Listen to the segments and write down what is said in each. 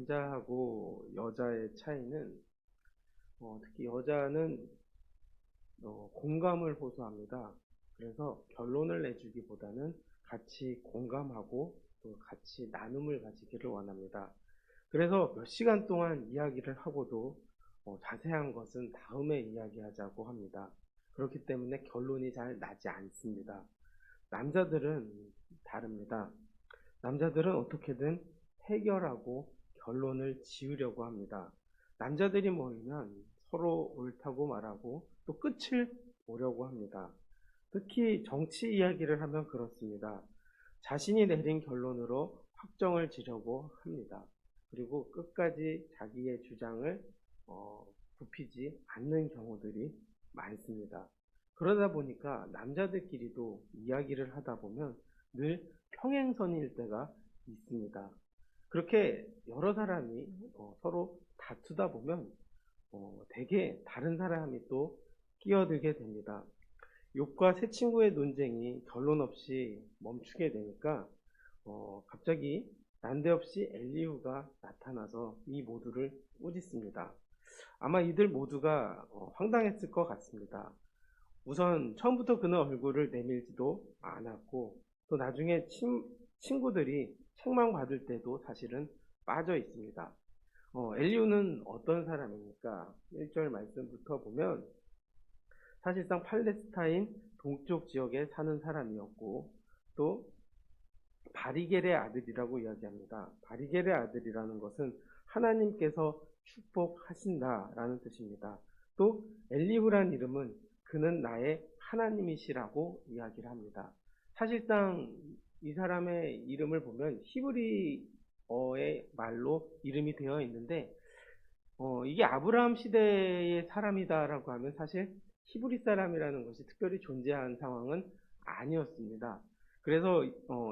남자하고 여자의 차이는 특히 여자는 공감을 호소합니다. 그래서 결론을 내주기보다는 같이 공감하고 또 같이 나눔을 가지기를 원합니다. 그래서 몇 시간 동안 이야기를 하고도 자세한 것은 다음에 이야기하자고 합니다. 그렇기 때문에 결론이 잘 나지 않습니다. 남자들은 다릅니다. 남자들은 어떻게든 해결하고 결론을 지으려고 합니다. 남자들이 모이면 서로 옳다고 말하고 또 끝을 보려고 합니다. 특히 정치 이야기를 하면 그렇습니다. 자신이 내린 결론으로 확정을 지려고 합니다. 그리고 끝까지 자기의 주장을 굽히지 않는 경우들이 많습니다. 그러다 보니까 남자들끼리도 이야기를 하다 보면 늘 평행선일 때가 있습니다. 그렇게 여러 사람이 서로 다투다 보면 대개 다른 사람이 또 끼어들게 됩니다. 욥과 세 친구의 논쟁이 결론 없이 멈추게 되니까 갑자기 난데없이 엘리후가 나타나서 이 모두를 꾸짖습니다. 아마 이들 모두가 황당했을 것 같습니다. 우선 처음부터 그는 얼굴을 내밀지도 않았고 또 나중에 친구들이 책망받을 때도 사실은 빠져 있습니다. 엘리후는 어떤 사람입니까? 1절 말씀부터 보면 사실상 팔레스타인 동쪽 지역에 사는 사람이었고 또 바리겔의 아들이라고 이야기합니다. 바리겔의 아들이라는 것은 하나님께서 축복하신다라는 뜻입니다. 또 엘리후란 이름은 그는 나의 하나님이시라고 이야기를 합니다. 사실상 이 사람의 이름을 보면 히브리어의 말로 이름이 되어 있는데 이게 아브라함 시대의 사람이다라고 하면 사실 히브리 사람이라는 것이 특별히 존재한 상황은 아니었습니다. 그래서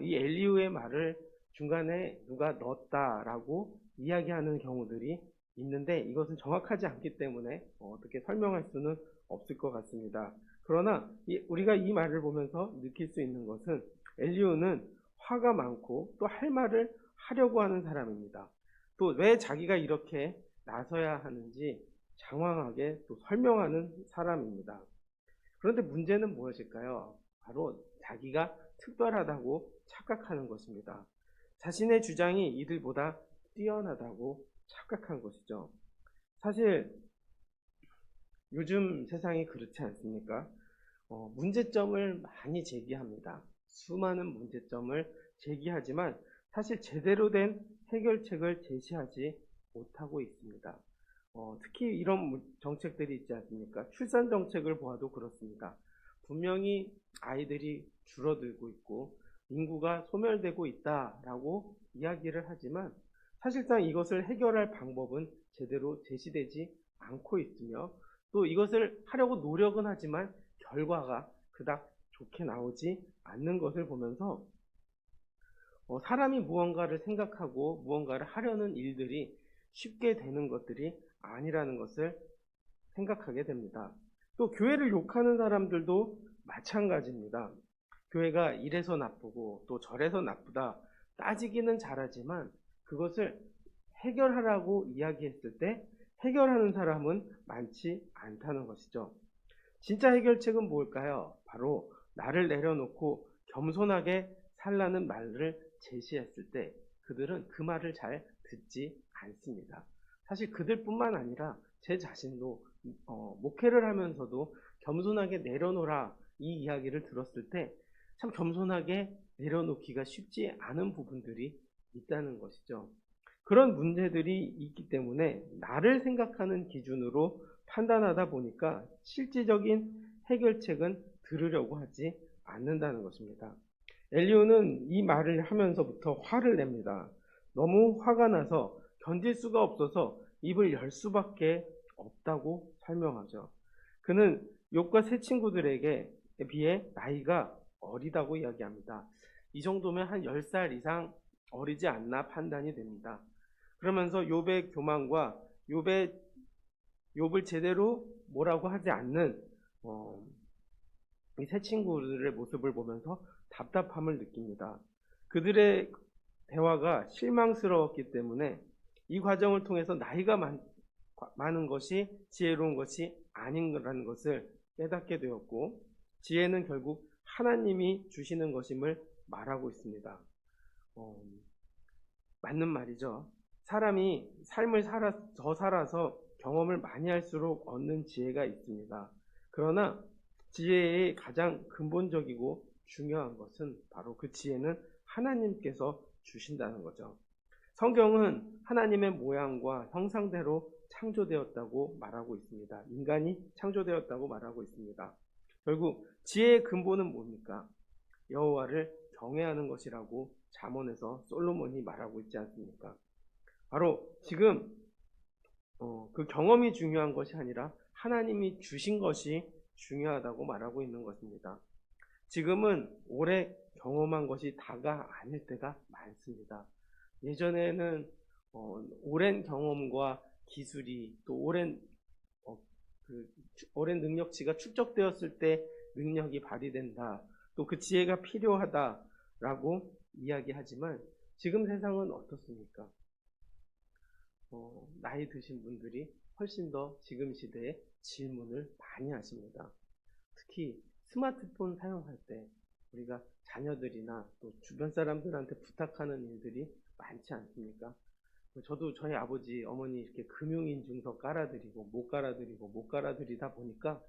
이 엘리후의 말을 중간에 누가 넣었다라고 이야기하는 경우들이 있는데 이것은 정확하지 않기 때문에 어떻게 설명할 수는 없을 것 같습니다. 그러나 우리가 이 말을 보면서 느낄 수 있는 것은 엘리후는 화가 많고 또 할 말을 하려고 하는 사람입니다. 또 왜 자기가 이렇게 나서야 하는지 장황하게 또 설명하는 사람입니다. 그런데 문제는 무엇일까요? 바로 자기가 특별하다고 착각하는 것입니다. 자신의 주장이 이들보다 뛰어나다고 착각한 것이죠. 사실 요즘 세상이 그렇지 않습니까? 문제점을 많이 제기합니다. 수많은 문제점을 제기하지만 사실 제대로 된 해결책을 제시하지 못하고 있습니다. 특히 이런 정책들이 있지 않습니까? 출산 정책을 보아도 그렇습니다. 분명히 아이들이 줄어들고 있고 인구가 소멸되고 있다라고 이야기를 하지만 사실상 이것을 해결할 방법은 제대로 제시되지 않고 있으며 또 이것을 하려고 노력은 하지만 결과가 그닥 좋게 나오지 않는 것을 보면서 사람이 무언가를 생각하고 무언가를 하려는 일들이 쉽게 되는 것들이 아니라는 것을 생각하게 됩니다. 또 교회를 욕하는 사람들도 마찬가지입니다. 교회가 이래서 나쁘고 또 저래서 나쁘다 따지기는 잘하지만 그것을 해결하라고 이야기했을 때 해결하는 사람은 많지 않다는 것이죠. 진짜 해결책은 뭘까요? 바로 나를 내려놓고 겸손하게 살라는 말을 제시했을 때 그들은 그 말을 잘 듣지 않습니다. 사실 그들뿐만 아니라 제 자신도 목회를 하면서도 겸손하게 내려놓으라 이 이야기를 들었을 때 참 겸손하게 내려놓기가 쉽지 않은 부분들이 있다는 것이죠. 그런 문제들이 있기 때문에 나를 생각하는 기준으로 판단하다 보니까 실질적인 해결책은 들으려고 하지 않는다는 것입니다. 엘리후는 이 말을 하면서부터 화를 냅니다. 너무 화가 나서 견딜 수가 없어서 입을 열 수밖에 없다고 설명하죠. 그는 욥과 세 친구들에게 비해 나이가 어리다고 이야기합니다. 이 정도면 한 10살 이상 어리지 않나 판단이 됩니다. 그러면서 욥의 교만과 욥을 제대로 뭐라고 하지 않는 이 세 친구들의 모습을 보면서 답답함을 느낍니다. 그들의 대화가 실망스러웠기 때문에 이 과정을 통해서 나이가 많은 것이 지혜로운 것이 아닌라는 것을 깨닫게 되었고, 지혜는 결국 하나님이 주시는 것임을 말하고 있습니다. 맞는 말이죠. 사람이 삶을 더 살아서 경험을 많이 할수록 얻는 지혜가 있습니다. 그러나 지혜의 가장 근본적이고 중요한 것은 바로 그 지혜는 하나님께서 주신다는 거죠. 성경은 하나님의 모양과 형상대로 창조되었다고 말하고 있습니다. 인간이 창조되었다고 말하고 있습니다. 결국 지혜의 근본은 뭡니까? 여호와를 경외하는 것이라고 잠언에서 솔로몬이 말하고 있지 않습니까? 바로 지금 그 경험이 중요한 것이 아니라 하나님이 주신 것이 중요하다고 말하고 있는 것입니다. 지금은 오래 경험한 것이 다가 아닐 때가 많습니다. 예전에는 오랜 경험과 기술이 또 오랜 능력치가 축적되었을 때 능력이 발휘된다. 또 그 지혜가 필요하다라고 이야기하지만 지금 세상은 어떻습니까? 나이 드신 분들이 훨씬 더 지금 시대에 질문을 많이 하십니다. 특히 스마트폰 사용할 때 우리가 자녀들이나 또 주변 사람들한테 부탁하는 일들이 많지 않습니까? 저도 저희 아버지, 어머니 이렇게 금융인증서 깔아드리고 못 깔아드리다 보니까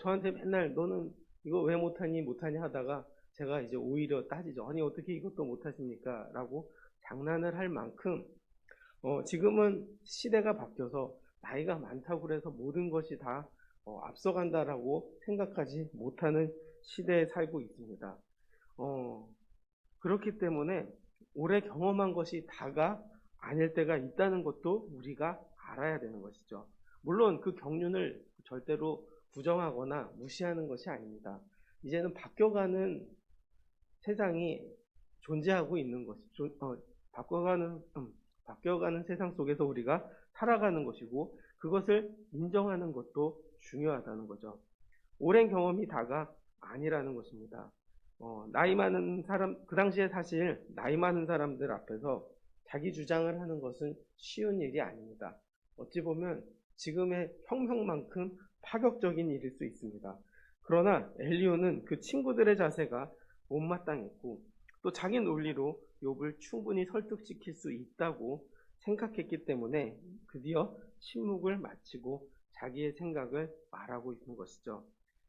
저한테 맨날 너는 이거 왜 못하니 하다가 제가 이제 오히려 따지죠. 아니 어떻게 이것도 못하십니까? 라고 장난을 할 만큼 지금은 시대가 바뀌어서 나이가 많다고 해서 모든 것이 다 앞서간다라고 생각하지 못하는 시대에 살고 있습니다. 그렇기 때문에 오래 경험한 것이 다가 아닐 때가 있다는 것도 우리가 알아야 되는 것이죠. 물론 그 경륜을 절대로 부정하거나 무시하는 것이 아닙니다. 이제는 바뀌어가는 세상이 존재하고 있는 바뀌어가는 세상 속에서 우리가 살아가는 것이고 그것을 인정하는 것도 중요하다는 거죠. 오랜 경험이 다가 아니라는 것입니다. 나이 많은 사람, 그 당시에 사실 나이 많은 사람들 앞에서 자기 주장을 하는 것은 쉬운 일이 아닙니다. 어찌 보면 지금의 혁명만큼 파격적인 일일 수 있습니다. 그러나 엘리후는 그 친구들의 자세가 못마땅했고 또 자기 논리로 욥을 충분히 설득시킬 수 있다고 생각했기 때문에 드디어 침묵을 마치고 자기의 생각을 말하고 있는 것이죠.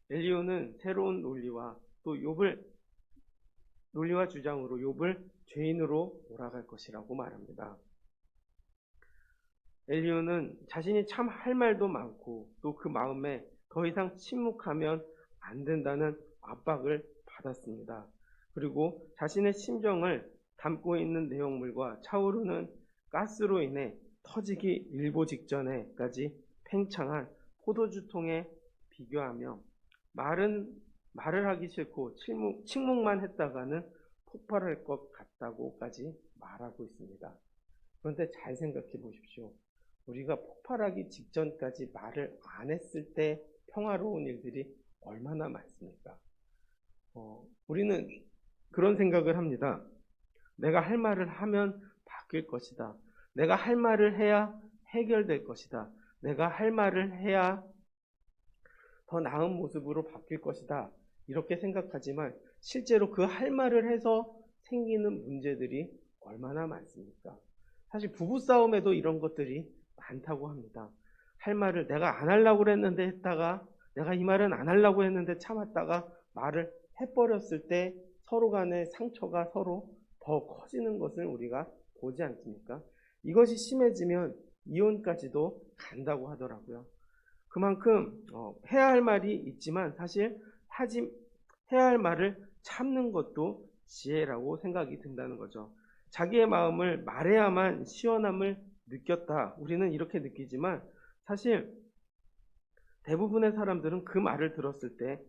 엘리후는 새로운 논리와 또 논리와 주장으로 욥을 죄인으로 몰아갈 것이라고 말합니다. 엘리후는 자신이 참 할 말도 많고 또 그 마음에 더 이상 침묵하면 안 된다는 압박을 받았습니다. 그리고 자신의 심정을 담고 있는 내용물과 차오르는 가스로 인해 터지기 일보 직전에까지 팽창한 포도주통에 비교하며 말을 하기 싫고 침묵만 했다가는 폭발할 것 같다고까지 말하고 있습니다. 그런데 잘 생각해 보십시오. 우리가 폭발하기 직전까지 말을 안 했을 때 평화로운 일들이 얼마나 많습니까? 우리는 그런 생각을 합니다. 내가 할 말을 하면 바뀔 것이다. 내가 할 말을 해야 해결될 것이다. 내가 할 말을 해야 더 나은 모습으로 바뀔 것이다. 이렇게 생각하지만 실제로 그 할 말을 해서 생기는 문제들이 얼마나 많습니까? 사실 부부싸움에도 이런 것들이 많다고 합니다. 할 말을 내가 안 하려고 했는데 했다가 내가 이 말은 안 하려고 했는데 참았다가 말을 해버렸을 때 서로 간의 상처가 서로 더 커지는 것을 우리가 보지 않습니까? 이것이 심해지면 이혼까지도 간다고 하더라고요. 그만큼 해야 할 말이 있지만 사실 해야 할 말을 참는 것도 지혜라고 생각이 든다는 거죠. 자기의 마음을 말해야만 시원함을 느꼈다. 우리는 이렇게 느끼지만 사실 대부분의 사람들은 그 말을 들었을 때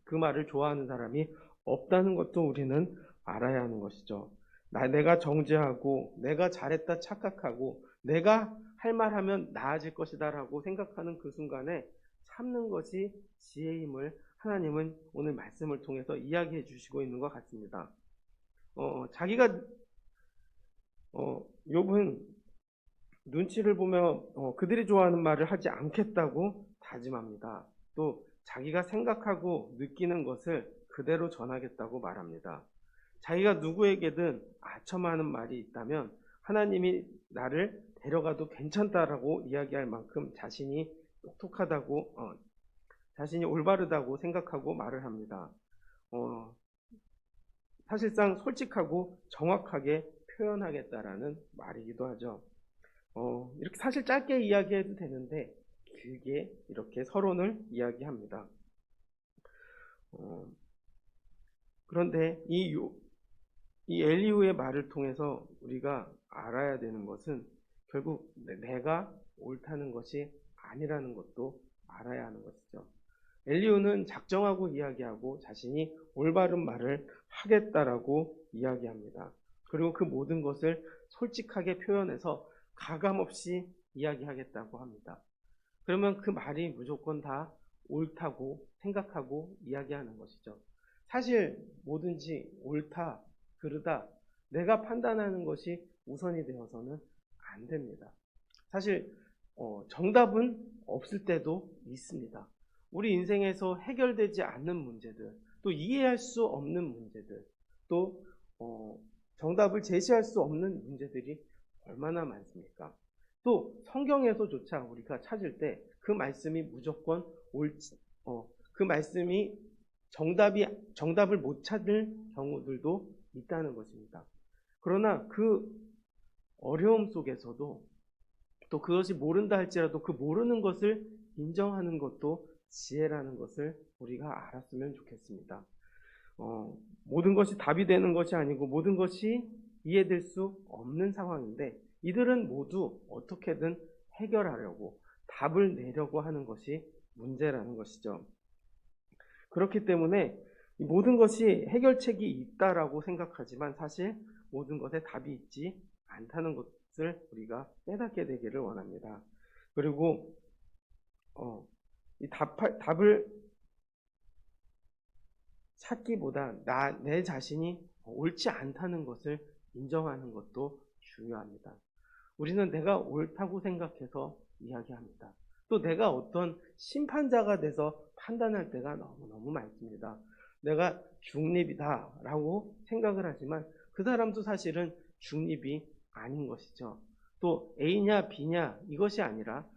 그 말을 좋아하는 사람이 없다는 것도 우리는 알아야 하는 것이죠. 내가 정죄하고 내가 잘했다 착각하고 내가 할 말하면 나아질 것이다 라고 생각하는 그 순간에 참는 것이 지혜임을 하나님은 오늘 말씀을 통해서 이야기해 주시고 있는 것 같습니다. 욥은 눈치를 보며 그들이 좋아하는 말을 하지 않겠다고 다짐합니다. 또 자기가 생각하고 느끼는 것을 그대로 전하겠다고 말합니다. 자기가 누구에게든 아첨하는 말이 있다면 하나님이 나를 데려가도 괜찮다라고 이야기할 만큼 자신이 똑똑하다고, 자신이 올바르다고 생각하고 말을 합니다. 사실상 솔직하고 정확하게 표현하겠다라는 말이기도 하죠. 이렇게 사실 짧게 이야기해도 되는데 길게 이렇게 서론을 이야기합니다. 그런데 이 엘리후의 말을 통해서 우리가 알아야 되는 것은 결국 내가 옳다는 것이 아니라는 것도 알아야 하는 것이죠. 엘리후는 작정하고 이야기하고 자신이 올바른 말을 하겠다라고 이야기합니다. 그리고 그 모든 것을 솔직하게 표현해서 가감없이 이야기하겠다고 합니다. 그러면 그 말이 무조건 다 옳다고 생각하고 이야기하는 것이죠. 사실 뭐든지 옳다, 그르다, 내가 판단하는 것이 우선이 되어서는 안 됩니다. 사실 정답은 없을 때도 있습니다. 우리 인생에서 해결되지 않는 문제들, 또 이해할 수 없는 문제들, 또 정답을 제시할 수 없는 문제들이 얼마나 많습니까? 또 성경에서조차 우리가 찾을 때 그 말씀이 무조건 그 말씀이 정답을 못 찾을 경우들도 있다는 것입니다. 그러나 그 어려움 속에서도 또 그것이 모른다 할지라도 그 모르는 것을 인정하는 것도 지혜라는 것을 우리가 알았으면 좋겠습니다. 모든 것이 답이 되는 것이 아니고 모든 것이 이해될 수 없는 상황인데 이들은 모두 어떻게든 해결하려고 답을 내려고 하는 것이 문제라는 것이죠. 그렇기 때문에 모든 것이 해결책이 있다라고 생각하지만 사실 모든 것에 답이 있지 않다는 것을 우리가 깨닫게 되기를 원합니다. 그리고 이 답을 찾기보다 내 자신이 옳지 않다는 것을 인정하는 것도 중요합니다. 우리는 내가 옳다고 생각해서 이야기합니다. 또 내가 어떤 심판자가 돼서 판단할 때가 너무너무 많습니다. 내가 중립이다라고 생각을 하지만 그 사람도 사실은 중립이 아닌 것이죠. 또 A냐 B냐 이것이 아니라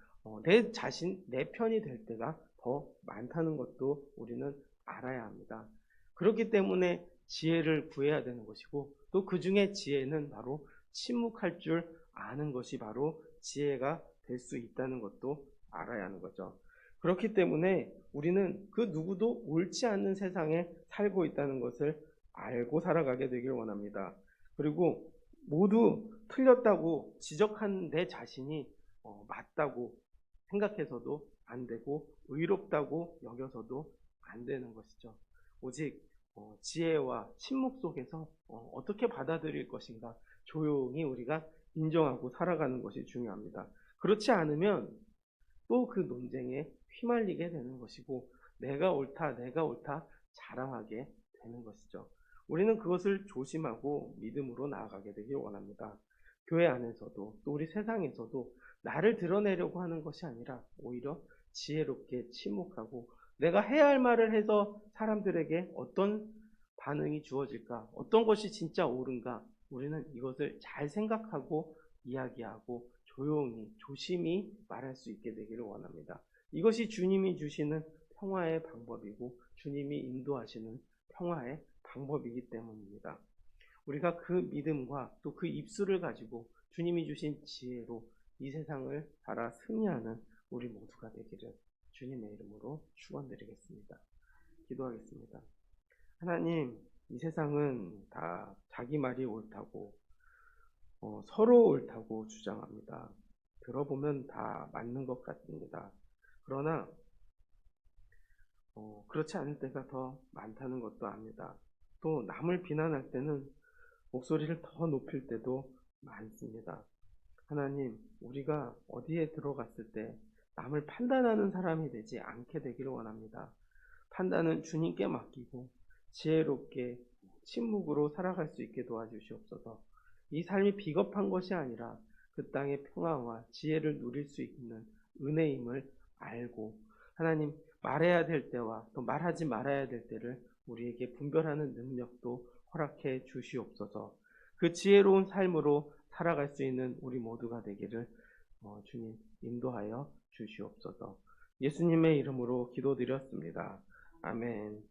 내 자신, 내 편이 될 때가 더 많다는 것도 우리는 알아야 합니다. 그렇기 때문에 지혜를 구해야 되는 것이고 또 그 중에 지혜는 바로 침묵할 줄 아는 것이 바로 지혜가 될 수 있다는 것도 알아야 하는 거죠. 그렇기 때문에 우리는 그 누구도 옳지 않는 세상에 살고 있다는 것을 알고 살아가게 되길 원합니다. 그리고 모두 틀렸다고 지적한 내 자신이 맞다고 생각해서도 안 되고 의롭다고 여겨서도 안 되는 것이죠. 오직 지혜와 침묵 속에서 어떻게 받아들일 것인가 조용히 우리가 인정하고 살아가는 것이 중요합니다. 그렇지 않으면 또 그 논쟁에 휘말리게 되는 것이고 내가 옳다 자랑하게 되는 것이죠. 우리는 그것을 조심하고 믿음으로 나아가게 되길 원합니다. 교회 안에서도 또 우리 세상에서도 나를 드러내려고 하는 것이 아니라 오히려 지혜롭게 침묵하고 내가 해야 할 말을 해서 사람들에게 어떤 반응이 주어질까, 어떤 것이 진짜 옳은가, 우리는 이것을 잘 생각하고 이야기하고 조용히 조심히 말할 수 있게 되기를 원합니다. 이것이 주님이 주시는 평화의 방법이고 주님이 인도하시는 평화의 방법이기 때문입니다. 우리가 그 믿음과 또 그 입술을 가지고 주님이 주신 지혜로 이 세상을 살아 승리하는 우리 모두가 되기를 주님의 이름으로 축원드리겠습니다. 기도하겠습니다. 하나님, 이 세상은 다 자기 말이 옳다고 서로 옳다고 주장합니다. 들어보면 다 맞는 것 같습니다. 그러나 그렇지 않을 때가 더 많다는 것도 압니다. 또 남을 비난할 때는 목소리를 더 높일 때도 많습니다. 하나님, 우리가 어디에 들어갔을 때 남을 판단하는 사람이 되지 않게 되기를 원합니다. 판단은 주님께 맡기고 지혜롭게 침묵으로 살아갈 수 있게 도와주시옵소서. 이 삶이 비겁한 것이 아니라 그 땅의 평화와 지혜를 누릴 수 있는 은혜임을 알고 하나님 말해야 될 때와 또 말하지 말아야 될 때를 우리에게 분별하는 능력도 허락해 주시옵소서. 그 지혜로운 삶으로 살아갈 수 있는 우리 모두가 되기를 주님 인도하여 주시옵소서. 예수님의 이름으로 기도드렸습니다. 아멘.